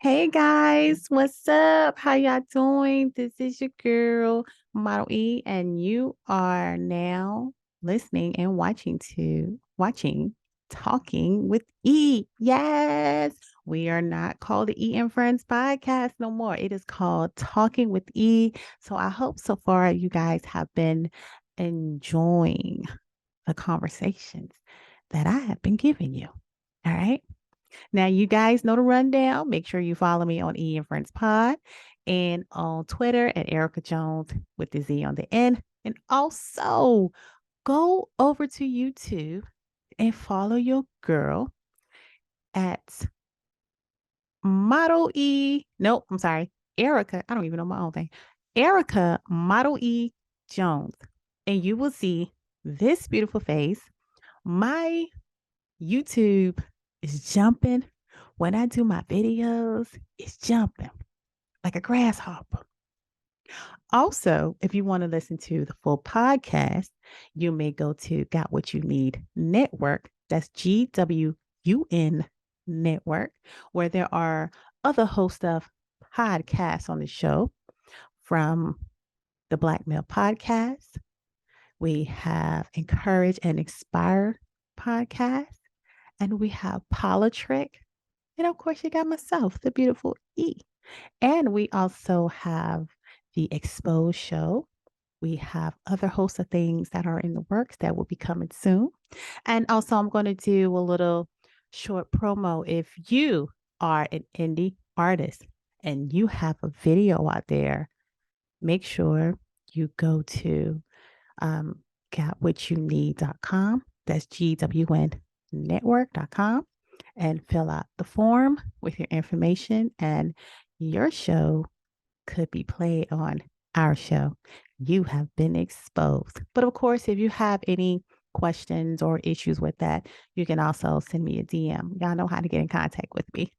Hey guys, what's up? How y'all doing? This is your girl, Model E, and you are now listening and watching Talking with E. Yes, we are not called the E and Friends podcast no more. It is called Talking with E. So I hope so far you guys have been enjoying the conversations that I have been giving you. All right. Now, you guys know the rundown. Make sure you follow me on E and Friends Pod and on Twitter at Erica Jones with the Z on the end. And also go over to YouTube and follow your girl at Model E. Nope, I'm sorry. Erica. I don't even know my own thing. Erica Model E Jones. And you will see this beautiful face. My YouTube is jumping. When I do my videos, it's jumping like a grasshopper. Also, if you want to listen to the full podcast, you may go to Got What You Need Network. That's GWUN Network, where there are other hosts of podcasts on the show from the Black Male Podcast. We have Encourage and Inspire podcast, and we have Politrick. And of course, you got myself, the beautiful E. And we also have the Expose show. We have other hosts of things that are in the works that will be coming soon. And also, I'm going to do a little short promo. If you are an indie artist and you have a video out there, make sure you go to gotwhatyouneed.com. That's GWN network.com and fill out the form with your information, and your show could be played on our show. You have been exposed. But of course, if you have any questions or issues with that, you can also send me a DM. Y'all know how to get in contact with me.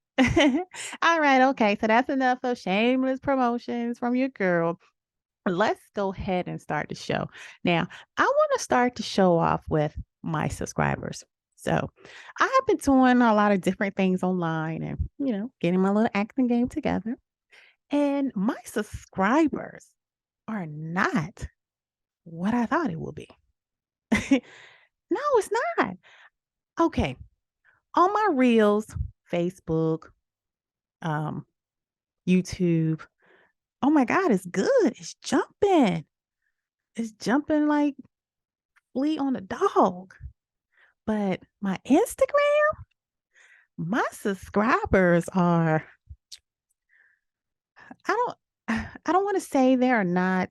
All right. Okay. So that's enough of shameless promotions from your girl. Let's go ahead and start the show. Now, I want to start the show off with my subscribers. So, I have been doing a lot of different things online and, getting my little acting game together. And my subscribers are not what I thought it would be. No, it's not. Okay. On my reels, Facebook, um, YouTube, oh my God, it's good. It's jumping. It's jumping like flea on a dog. But my Instagram, my subscribers are, I don't I don't want to say they're not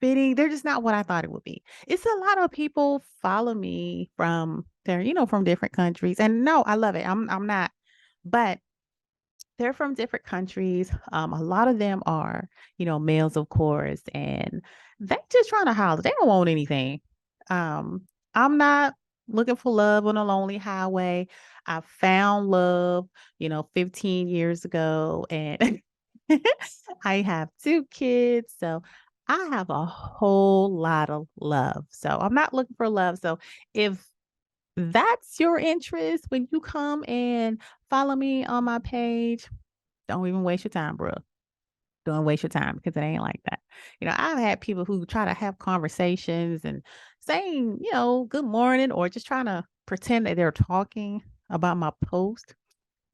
fitting. They're just not what I thought it would be. It's a lot of people follow me from they're, from different countries. And no, I love it. I'm not, but they're from different countries. A lot of them are, males, of course, and they just trying to holler. They don't want anything. I'm not looking for love on a lonely highway. I found love, 15 years ago, and I have two kids. So I have a whole lot of love. So I'm not looking for love. So if that's your interest when you come and follow me on my page, don't even waste your time, bro. Don't waste your time because it ain't like that. I've had people who try to have conversations and saying, good morning, or just trying to pretend that they're talking about my post.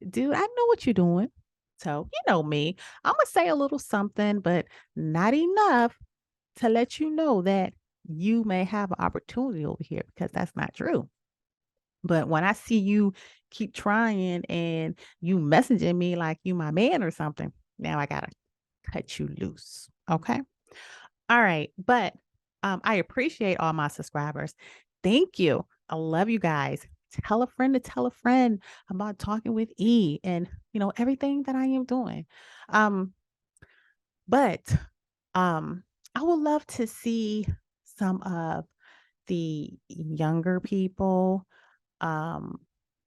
Dude, I know what you're doing. So, you know me. I'm going to say a little something, but not enough to let you know that you may have an opportunity over here, because that's not true. But when I see you keep trying and you messaging me like you my man or something, now I gotta cut you loose. Okay. All right. But I appreciate all my subscribers. Thank you. I love you guys. Tell a friend to tell a friend about Talking with E and everything that I am doing. Um, but I would love to see some of the younger people, um,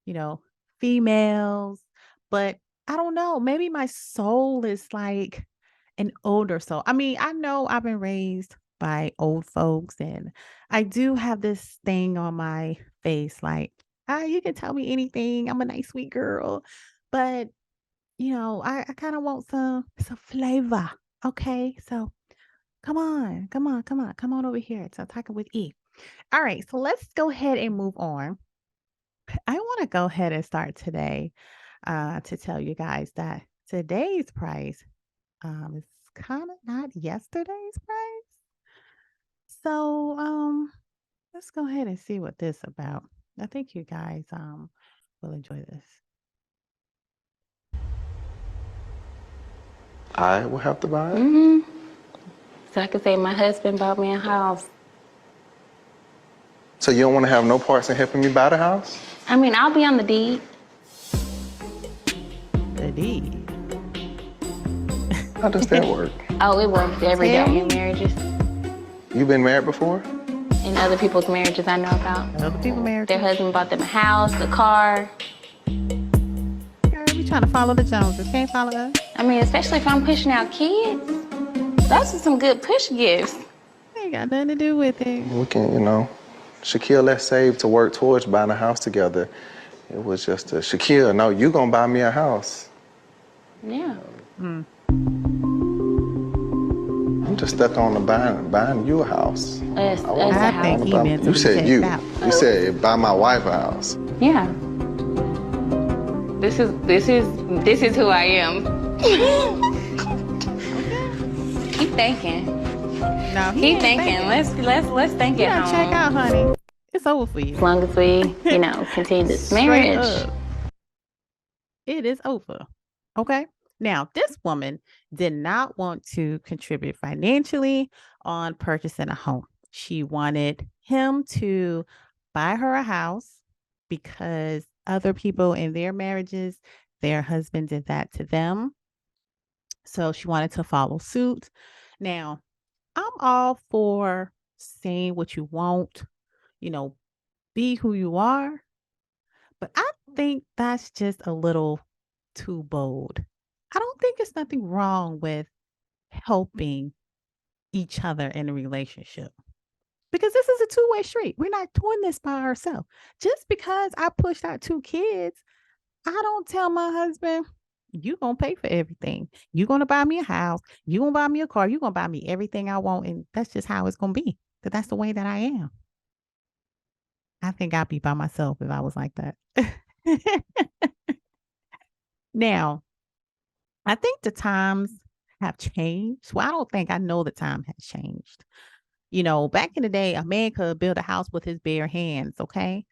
you know, females, but I don't know, maybe my soul is like an older soul. I mean, I know I've been raised by old folks, and I do have this thing on my face like, ah, you can tell me anything. I'm a nice sweet girl. But I kind of want some flavor. Okay. So come on over here. So talking with E. All right, so let's go ahead and move on. I want to go ahead and start today to tell you guys that today's price is kind of not yesterday's price. So let's go ahead and see what this about. I think you guys will enjoy this. I will have to buy it. So I could say my husband bought me a house. So you don't want to have no parts in helping me buy the house? I mean, I'll be on the deed. The deed. How does that work? Oh, it works every day Hey. in marriages. You been married before? In other people's marriages I know about. Other people married. Their husband bought them a house, a car. Girl, we trying to follow the Joneses. Can't follow us. I mean, especially if I'm pushing out kids. Those are some good push gifts. Ain't got nothing to do with it. We can, Shaquille, let's save to work towards buying a house together. It was just Shaquille, no, you gonna buy me a house. Yeah. I'm just stuck on the buying you a house. Us a I house. think he meant You to said be you. checked out. You said buy my wife a house. Yeah. This is who I am. Keep thinking. No, he Keep ain't thinking. Let's think You it gotta check home. out, honey. It's over for you. As long as we, continue this Straight marriage. up. It is over. Okay. Now, this woman did not want to contribute financially on purchasing a home. She wanted him to buy her a house because other people in their marriages, their husband did that to them. So she wanted to follow suit. Now, I'm all for saying what you want, you know, be who you are. But I think that's just a little too bold. I don't think there's nothing wrong with helping each other in a relationship because this is a two-way street. We're not doing this by ourselves. Just because I pushed out two kids, I don't tell my husband, you going to pay for everything. You're going to buy me a house. You're going to buy me a car. You're going to buy me everything I want. And that's just how it's going to be because that's the way that I am. I think I'd be by myself if I was like that. Now, I think the times have changed. Well, I know the time has changed. Back in the day, a man could build a house with his bare hands. Okay,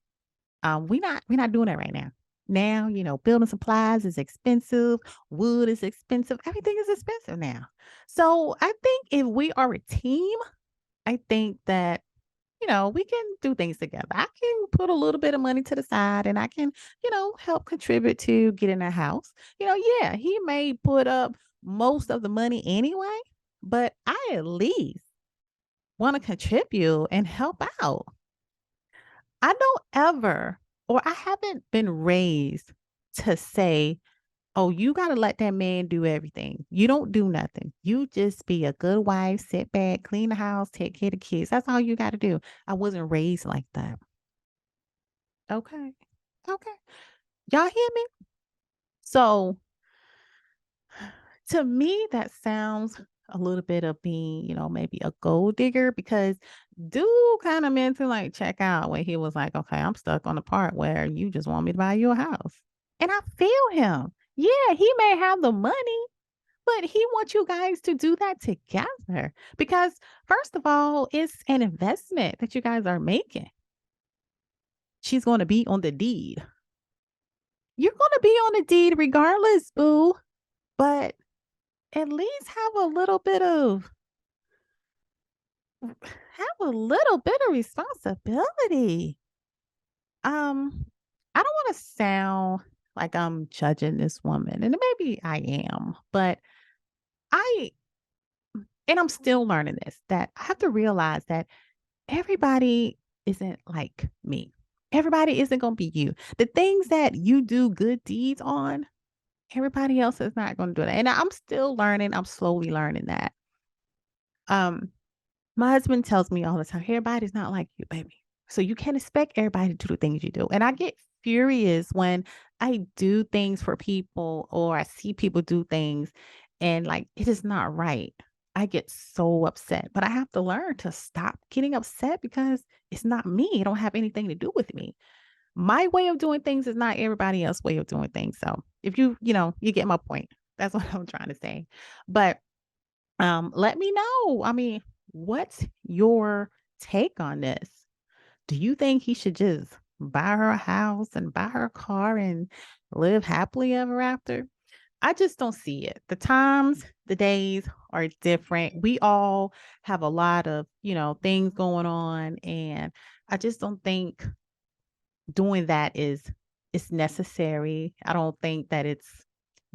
we're not doing that right now. Now, building supplies is expensive. Wood is expensive. Everything is expensive now. So I think if we are a team, I think that we can do things together. I can put a little bit of money to the side and I can, help contribute to getting a house. Yeah, he may put up most of the money anyway, but I at least want to contribute and help out. I don't ever, or I haven't been raised to say, oh, you got to let that man do everything. You don't do nothing. You just be a good wife, sit back, clean the house, take care of the kids. That's all you got to do. I wasn't raised like that. Okay. Okay. Y'all hear me? So to me, that sounds a little bit of being, maybe a gold digger because dude kind of meant to like check out when he was like, okay, I'm stuck on the part where you just want me to buy you a house. And I feel him. Yeah, he may have the money, but he wants you guys to do that together because, first of all, it's an investment that you guys are making. She's going to be on the deed. You're going to be on the deed regardless, boo. But at least have a little bit of responsibility. I don't want to sound like I'm judging this woman, and maybe I am, but I and I'm still learning this that I have to realize that everybody isn't like me. Everybody isn't going to be you. The things that you do good deeds on, everybody else is not going to do that. And I'm still learning. I'm slowly learning that. Um, my husband tells me all the time, everybody's not like you, baby. So you can't expect everybody to do the things you do. And I get furious when I do things for people or I see people do things and like it is not right. I get so upset, but I have to learn to stop getting upset because it's not me. It don't have anything to do with me. My way of doing things is not everybody else's way of doing things. So if you get my point. That's what I'm trying to say. But let me know. I mean, what's your take on this? Do you think he should just buy her a house and buy her a car and live happily ever after? I just don't see it. The times, the days are different. We all have a lot of, things going on. And I just don't think doing that is necessary. I don't think that it's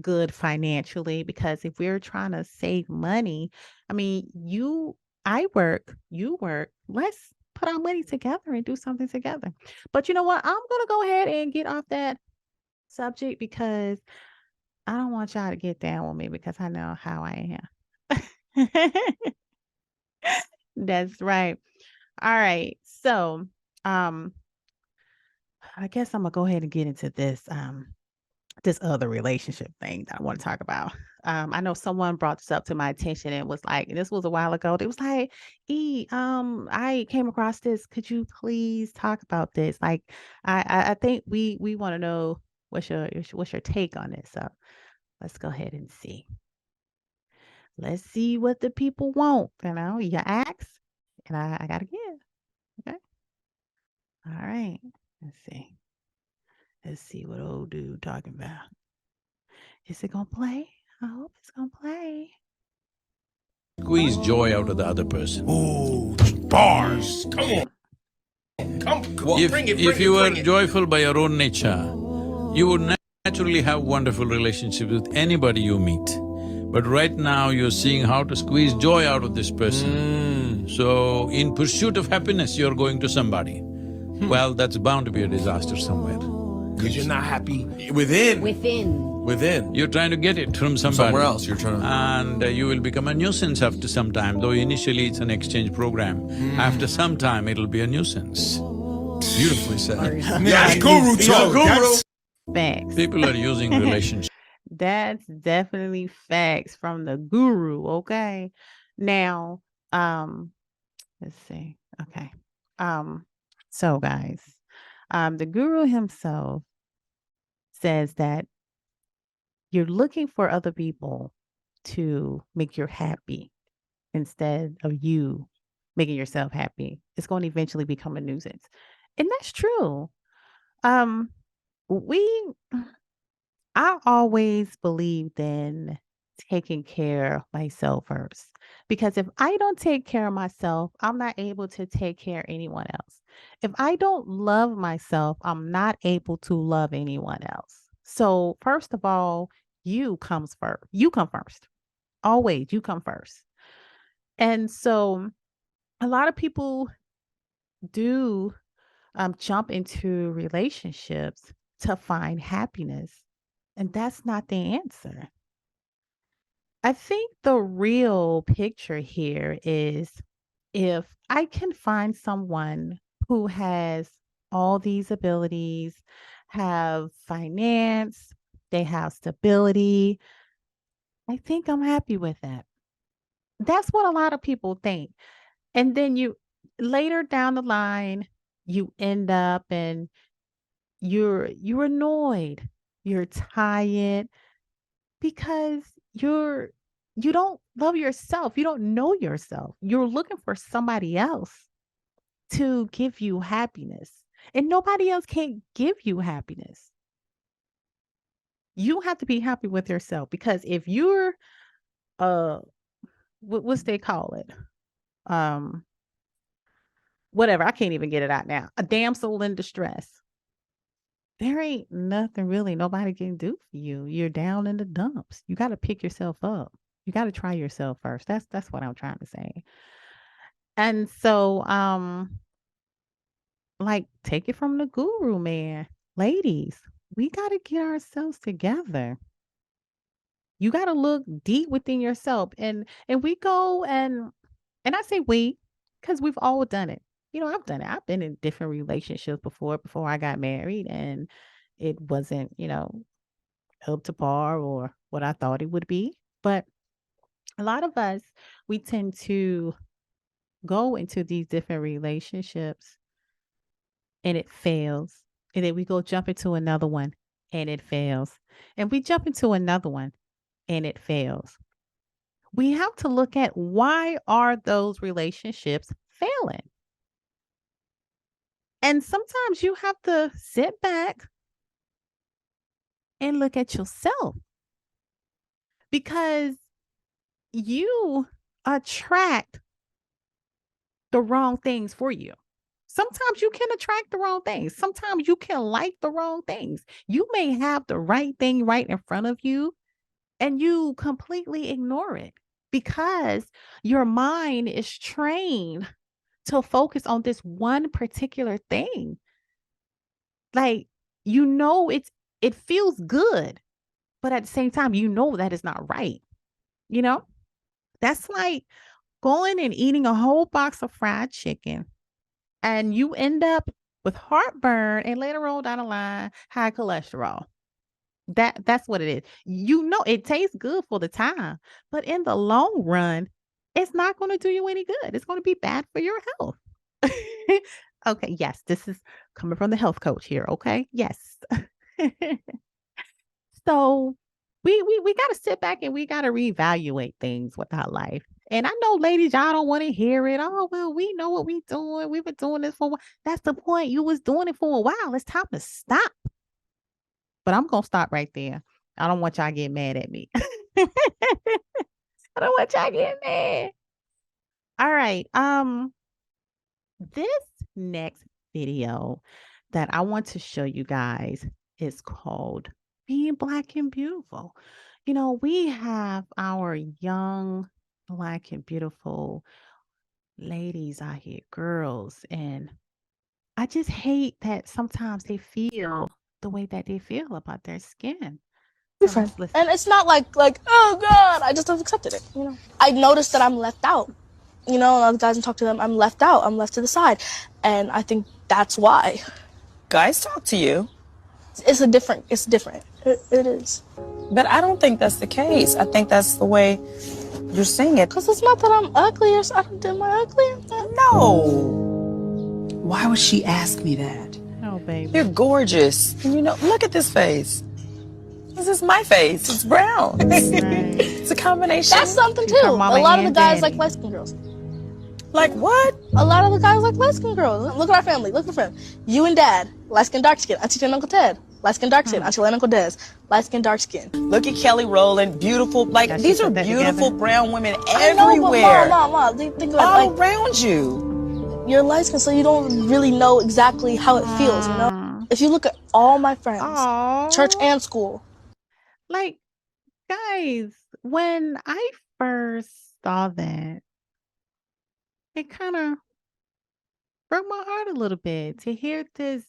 good financially because if we're trying to save money, I mean, I work, you work. Let's put our money together and do something together. But you know what? I'm gonna go ahead and get off that subject because I don't want y'all to get down with me because I know how I am. That's right. All right. So, um, I guess I'm gonna go ahead and get into this other relationship thing that I want to talk about. I know someone brought this up to my attention and was like, this was a while ago. It was like, I came across this. Could you please talk about this? Like, I think we want to know what's your take on this. So let's go ahead and see. Let's see what the people want. You ask, and I gotta give. Okay. All right. Let's see. Let's see what old dude talking about. Is it gonna play? I hope it's gonna play. Squeeze joy out of the other person. Ooh, bars. Come on. Come on, If, bring it, if bring you it, were bring it. joyful by your own nature, you would naturally have wonderful relationships with anybody you meet. But right now, you're seeing how to squeeze joy out of this person. So, in pursuit of happiness, you're going to somebody. Well, that's bound to be a disaster somewhere. Because you're not happy within. Within. You're trying to get it from somebody. Somewhere else, you're trying to… And you will become a nuisance after some time, though initially it's an exchange program. After some time, it'll be a nuisance. Beautifully said. That's guru talk. Guru. Facts. People are using relationships. That's definitely facts from the guru, okay? Now, let's see. Okay. So guys, the guru himself says that you're looking for other people to make you happy instead of you making yourself happy. It's going to eventually become a nuisance. And that's true. Um, I always believed in taking care of myself first. Because if I don't take care of myself, I'm not able to take care of anyone else. If I don't love myself, I'm not able to love anyone else. So, first of all, you comes first. You come first. Always, you come first. And so, a lot of people do jump into relationships to find happiness, and that's not the answer. I think the real picture here is if I can find someone who has all these abilities, have finance, they have stability, I think I'm happy with that. That's what a lot of people think. And then you later down the line, you end up and you're annoyed, you're tired because you don't love yourself. You don't know yourself. You're looking for somebody else to give you happiness. And nobody else can give you happiness. You have to be happy with yourself because if you're what's they call it? Whatever, I can't even get it out now. A damsel in distress. There ain't nothing really nobody can do for you. You're down in the dumps. You got to pick yourself up. You got to try yourself first. That's what I'm trying to say. And so, like, take it from the guru, man. Ladies, we got to get ourselves together. You got to look deep within yourself. And we go and I say we, because we've all done it. I've done it. I've been in different relationships before I got married, and it wasn't, up to par or what I thought it would be. But a lot of us, we tend to go into these different relationships and it fails. And then we go jump into another one and it fails. And we jump into another one and it fails. We have to look at, why are those relationships failing? And sometimes you have to sit back and look at yourself, because you attract the wrong things for you. Sometimes you can attract the wrong things. Sometimes you can like the wrong things. You may have the right thing right in front of you and you completely ignore it because your mind is trained to focus on this one particular thing. Like, it feels good, but at the same time, that is not right. That's like going and eating a whole box of fried chicken and you end up with heartburn and later on down the line, high cholesterol. That's what it is. It tastes good for the time, but in the long run, it's not going to do you any good. It's going to be bad for your health. Okay, yes, this is coming from the health coach here, okay? Yes. So we got to sit back and we got to reevaluate things with our life. And I know, ladies, y'all don't want to hear it. Oh, well, we know what we doing. We've been doing this for a while. That's the point. You was doing it for a while. It's time to stop. But I'm gonna stop right there. I don't want y'all to get mad at me. I don't want y'all to get mad. All right. This next video that I want to show you guys is called Being Black and Beautiful. We have our young Black and beautiful ladies out here, girls, and I just hate that sometimes they feel the way that they feel about their skin. So let's listen. And it's not like oh God, I just have accepted it. I noticed that I'm left out. And other guys and talk to them, I'm left out. I'm left to the side, and I think that's why. Guys talk to you. It's different. It is. But I don't think that's the case. I think that's the way you're saying it. Cause it's not that I'm ugly or I did my ugly. No. Why would she ask me that? Oh, baby. You're gorgeous. And look at this face. This is my face. It's brown. It's a combination. That's something too. A mama lot of the and guys daddy. like light-skinned girls. Like what? A lot of the guys like light-skinned girls. Look at our family. Look at the family. You and Dad, light-skinned, dark-skinned. Auntie Jen and Uncle Ted, light-skinned, dark-skinned. Auntie Len and Uncle Des, light-skinned, dark-skinned. Look at Kelly Rowland, beautiful. Like, That she these are put that beautiful together. brown women I know, everywhere. but Mom, think about all it. around you. You're light-skinned, so you don't really know exactly how it feels, If you look at all my friends, Aw. church and school, Like, guys, when I first saw that, it kind of broke my heart a little bit to hear this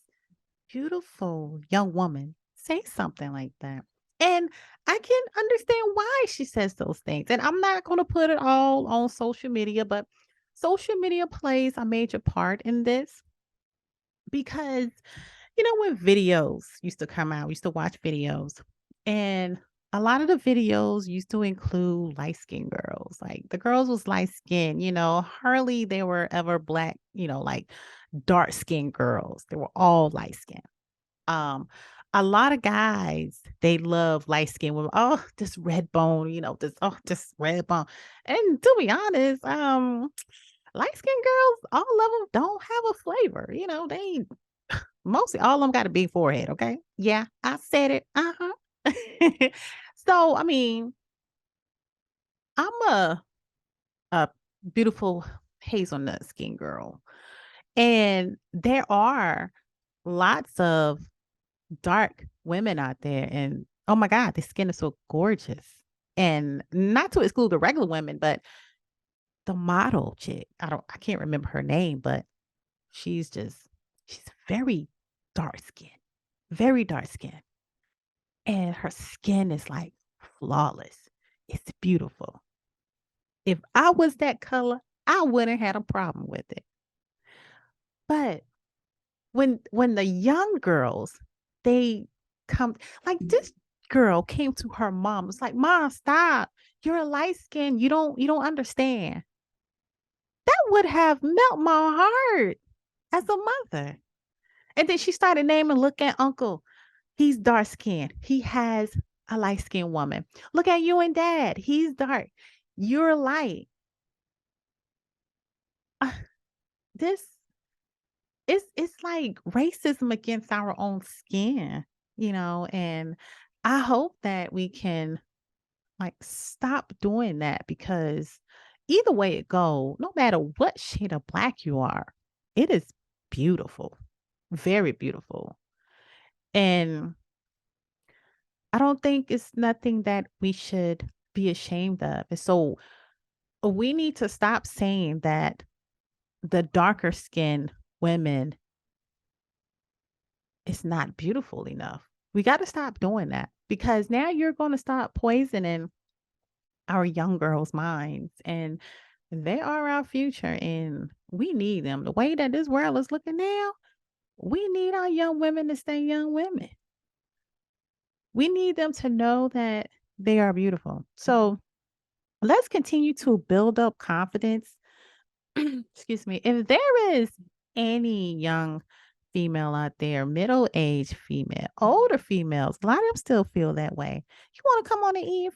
beautiful young woman say something like that. And I can understand why she says those things. And I'm not going to put it all on social media, but social media plays a major part in this because, when videos used to come out, we used to watch videos, and a lot of the videos used to include light-skinned girls. Like, the girls was light-skinned, hardly they were ever black, like dark-skinned girls. They were all light-skinned. A lot of guys, they love light-skinned women. Oh, this red bone, this red bone. And to be honest, light-skinned girls, all of them don't have a flavor. They mostly all of them got a big forehead. Okay. Yeah, I said it. So, I mean, I'm a beautiful hazelnut skin girl. And there are lots of dark women out there. And oh my God, the skin is so gorgeous. And not to exclude the regular women, but the model chick, I can't remember her name, but she's very dark skin. And her skin is like flawless. It's beautiful. If I was that color, I wouldn't have had a problem with it. But when the young girls, they come like this girl came to her mom. It's like, "Mom, stop. You're a light skin. You don't understand." That would have melt my heart as a mother. And then she started naming, look at uncle. He's dark skinned. He has a light skinned woman. Look at you and dad. He's dark. You're light. This it's like racism against our own skin, and I hope that we can like stop doing that because either way it go, no matter what shade of black you are, it is beautiful, very beautiful. And I don't think it's nothing that we should be ashamed of. And so we need to stop saying that the darker skinned women is not beautiful enough. We got to stop doing that because now you're going to stop poisoning our young girls' minds, and they are our future, and we need them. The way that this world is looking now, we need our young women to stay young women. We need them to know that they are beautiful. So let's continue to build up confidence. Excuse me. If there is any young female out there, middle-aged female, older females, a lot of them still feel that way. You want to come on and eat?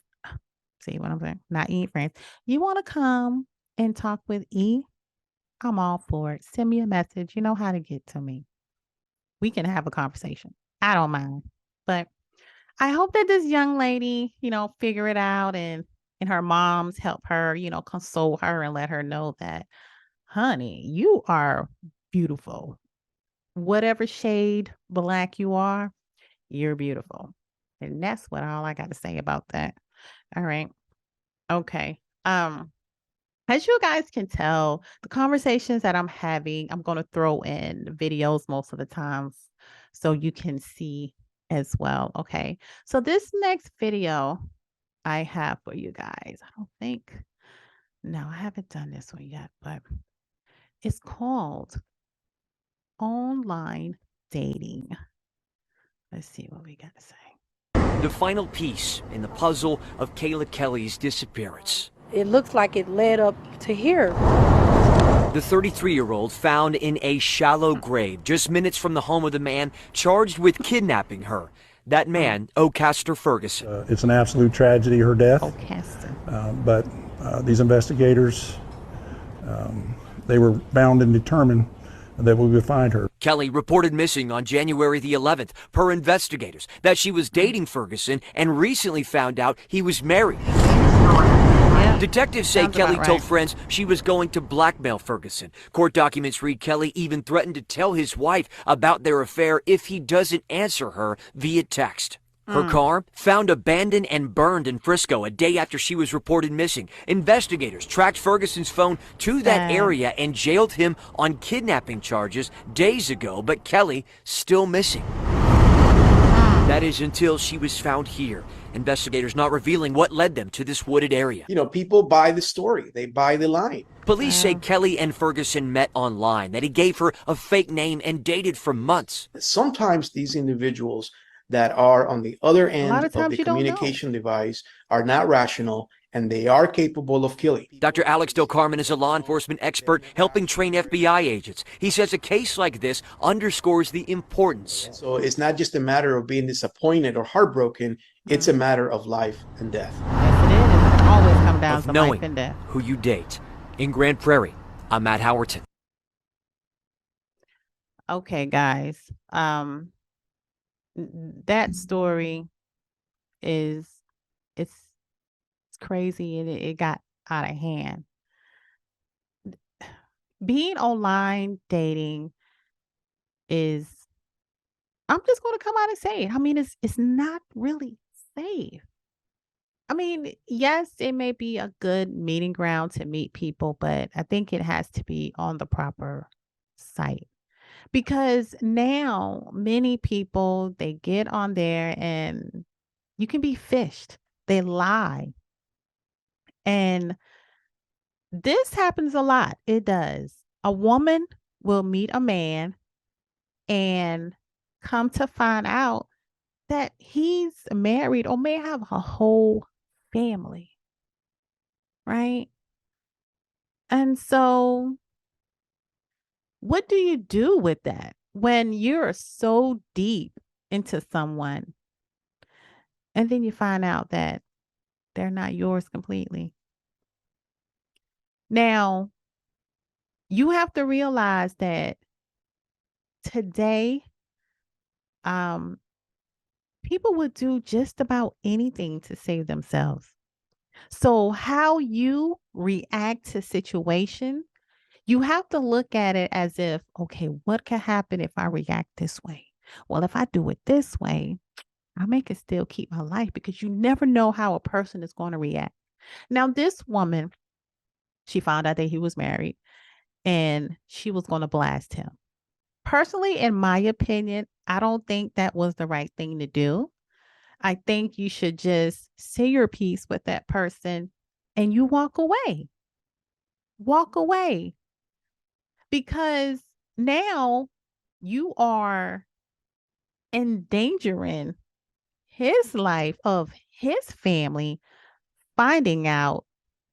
See what I'm saying? Not eat friends. You want to come and talk with E? I'm all for it. Send me a message. You know how to get to me. We can have a conversation. I don't mind. But I hope that this young lady, figure it out and her moms help her, console her and let her know that, honey, you are beautiful. Whatever shade black you are, you're beautiful. And that's all I got to say about that. All right. Okay. As you guys can tell, the conversations that I'm having, I'm going to throw in videos most of the times so you can see as well. Okay. So this next video I have for you guys, no, I haven't done this one yet, but it's called Online Dating. Let's see what we got to say. The final piece in the puzzle of Kayla Kelly's disappearance. It looks like it led up to here. The 33-year-old found in a shallow grave just minutes from the home of the man charged with kidnapping her. That man, Ocaster Ferguson. It's an absolute tragedy, her death. Ocaster. But these investigators, they were bound and determined that we would find her. Kelly reported missing on January the 11th per investigators, that she was dating Ferguson and recently found out he was married. Detectives say Kelly told friends she was going to blackmail Ferguson. Court documents read Kelly even threatened to tell his wife about their affair if he doesn't answer her via text. Her car found abandoned and burned in Frisco a day after she was reported missing. Investigators tracked Ferguson's phone to that area and jailed him on kidnapping charges days ago, but Kelly still missing. That is until she was found here. Investigators not revealing what led them to this wooded area. People buy the story. They buy the line. Police say Kelly and Ferguson met online, that he gave her a fake name and dated for months. Sometimes these individuals that are on the other end of the communication device are not rational, and they are capable of killing. Dr. Alex Del Carmen is a law enforcement expert helping train FBI agents. He says a case like this underscores the importance. So it's not just a matter of being disappointed or heartbroken, it's a matter of life and death. Yes, it is. It always comes down to knowing life and death. Who you date. In Grand Prairie, I'm Matt Howerton. Okay, guys. That story it's crazy, and it got out of hand. Being online dating I'm just going to come out and say it. I mean, it's not really safe. I mean, yes, it may be a good meeting ground to meet people, but I think it has to be on the proper site. Because now many people, they get on there and you can be fished. They lie. And this happens a lot. It does. A woman will meet a man and come to find out that he's married or may have a whole family, right? And so, what do you do with that when you're so deep into someone and then you find out that they're not yours completely? Now, you have to realize that today, um, people would do just about anything to save themselves. So, how you react to situation, you have to look at it as if, okay, what could happen if I react this way? Well, if I do it this way, I may can still keep my life because you never know how a person is going to react. Now, this woman, she found out that he was married and she was going to blast him. Personally, in my opinion, I don't think that was the right thing to do. I think you should just say your piece with that person and you walk away. Walk away. Because now you are endangering his life of his family finding out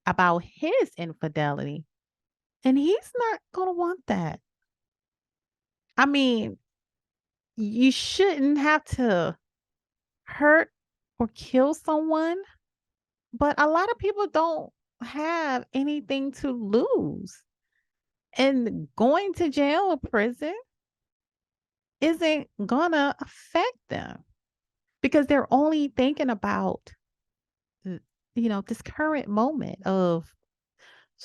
about his infidelity. And he's not going to want that. I mean, you shouldn't have to hurt or kill someone, but a lot of people don't have anything to lose. And going to jail or prison isn't gonna affect them because they're only thinking about, this current moment of,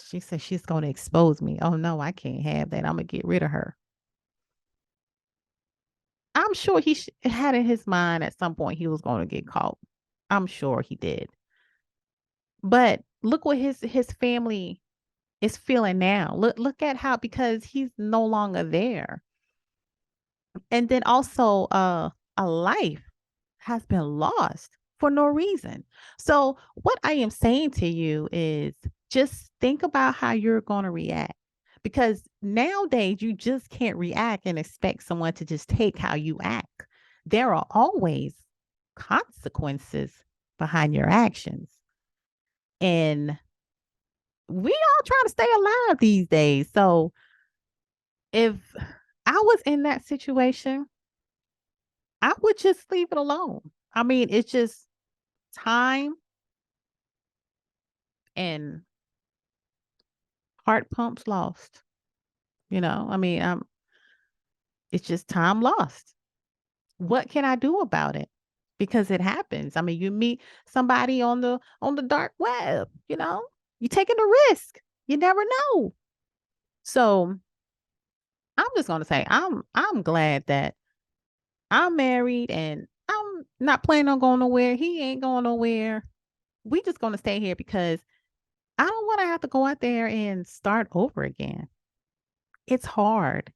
she said she's going to expose me. Oh no, I can't have that. I'm gonna get rid of her. I'm sure he had in his mind at some point he was going to get caught. I'm sure he did. But look what his family is feeling now. Look at how, because he's no longer there. And then also a life has been lost for no reason. So what I am saying to you is just think about how you're going to react. Because nowadays you just can't react and expect someone to just take how you act. There are always consequences behind your actions. And we all trying to stay alive these days. So if I was in that situation, I would just leave it alone. I mean, it's just time and heart pumps lost. I mean, it's just time lost. What can I do about it? Because it happens. I mean, you meet somebody on the dark web, you're taking a risk. You never know. So I'm just gonna say I'm glad that I'm married and I'm not planning on going nowhere. He ain't going nowhere. We just gonna stay here because I don't want to have to go out there and start over again. It's hard.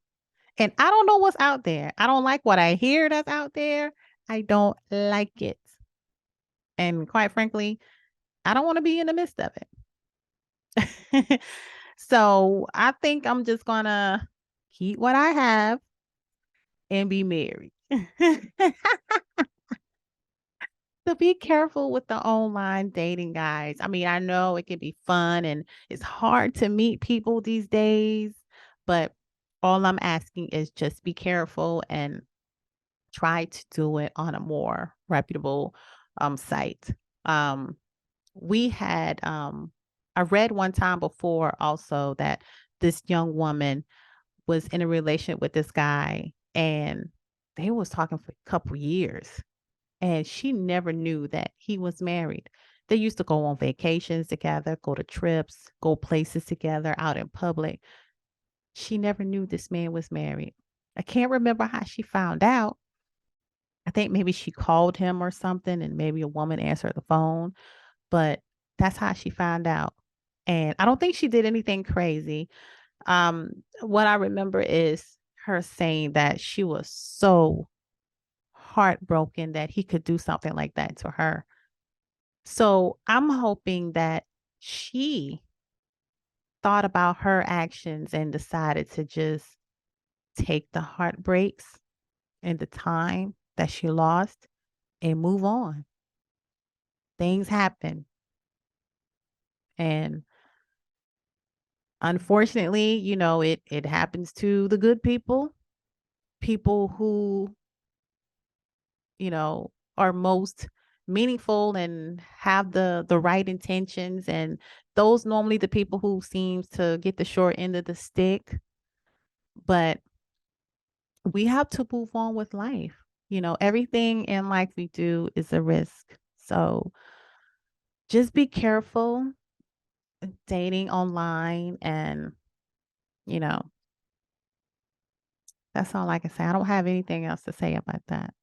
And I don't know what's out there. I don't like what I hear that's out there. I don't like it. And quite frankly, I don't want to be in the midst of it. So I think I'm just gonna keep what I have and be married. So be careful with the online dating, guys. I mean, I know it can be fun and it's hard to meet people these days, but all I'm asking is just be careful and try to do it on a more reputable site. We had I read one time before also that this young woman was in a relationship with this guy and they was talking for a couple years and she never knew that he was married. They used to go on vacations together, go to trips, go places together out in public. She never knew this man was married. I can't remember how she found out. I think maybe she called him or something and maybe a woman answered the phone, but that's how she found out. And I don't think she did anything crazy. What I remember is her saying that she was so heartbroken that he could do something like that to her. So I'm hoping that she thought about her actions and decided to just take the heartbreaks and the time that she lost and move on. Things happen. And unfortunately, it happens to the good people, people who, are most meaningful and have the right intentions, and those normally the people who seems to get the short end of the stick. But we have to move on with life. Everything in life we do is a risk. So just be careful dating online, and that's all I can say. I don't have anything else to say about that.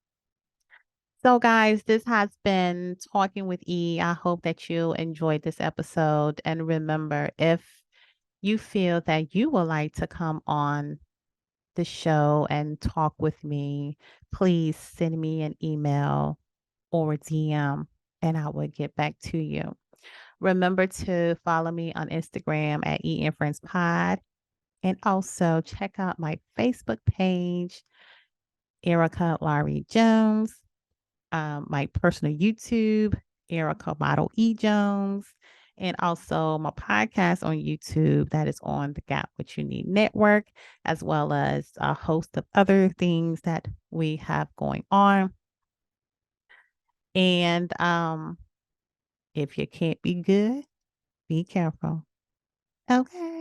So, guys, this has been Talking with E. I hope that you enjoyed this episode. And remember, if you feel that you would like to come on the show and talk with me, please send me an email or a DM and I will get back to you. Remember to follow me on Instagram at ENFriendsPod, and also check out my Facebook page, Erica Laurie Jones, my personal YouTube, Erica Model E Jones, and also my podcast on YouTube that is on the Got What You Need Network, as well as a host of other things that we have going on. And if you can't be good, be careful. Okay.